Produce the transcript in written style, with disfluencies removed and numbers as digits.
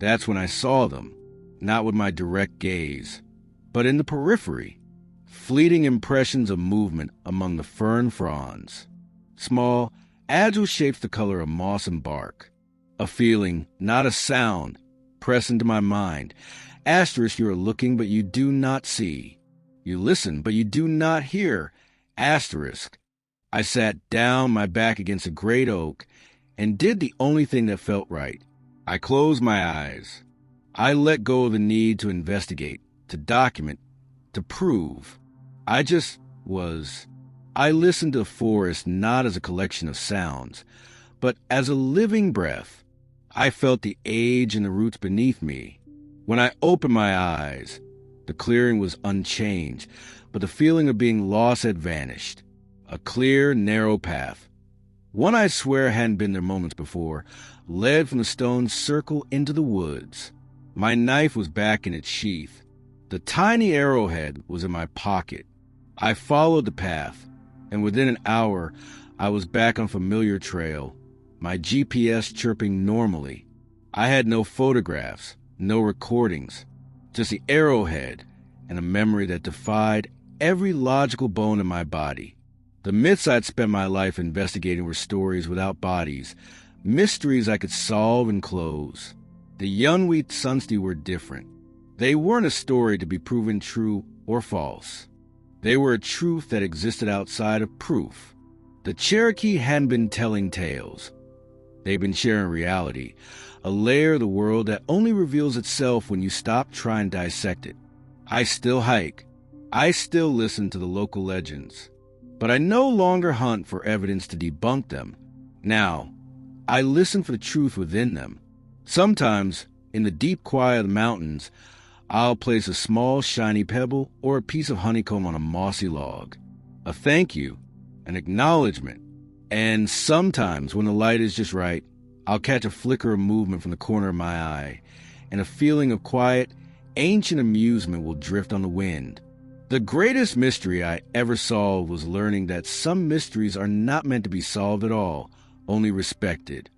That's when I saw them, not with my direct gaze, but in the periphery, fleeting impressions of movement among the fern fronds. Small, agile shapes the color of moss and bark. A feeling, not a sound, pressed into my mind. Asterisk, you are looking, but you do not see. You listen, but you do not hear. Asterisk. I sat down, my back against a great oak, and did the only thing that felt right. I closed my eyes. I let go of the need to investigate, to document, to prove. I just was. I listened to the forest not as a collection of sounds, but as a living breath. I felt the age and the roots beneath me. When I opened my eyes, the clearing was unchanged, but the feeling of being lost had vanished. A clear, narrow path, one I swear hadn't been there moments before, led from the stone circle into the woods. My knife was back in its sheath. The tiny arrowhead was in my pocket. I followed the path, and within an hour, I was back on a familiar trail, my GPS chirping normally. I had no photographs, no recordings, just the arrowhead and a memory that defied every logical bone in my body. The myths I'd spent my life investigating were stories without bodies, mysteries I could solve and close. The Yunwi Sunsti were different. They weren't a story to be proven true or false. They were a truth that existed outside of proof. The Cherokee hadn't been telling tales. They'd been sharing reality, a layer of the world that only reveals itself when you stop trying to dissect it. I still hike. I still listen to the local legends. But I no longer hunt for evidence to debunk them. Now, I listen for the truth within them. Sometimes, in the deep quiet of the mountains, I'll place a small shiny pebble or a piece of honeycomb on a mossy log. A thank you, an acknowledgement. And sometimes, when the light is just right, I'll catch a flicker of movement from the corner of my eye, and a feeling of quiet, ancient amusement will drift on the wind. The greatest mystery I ever solved was learning that some mysteries are not meant to be solved at all, only respected.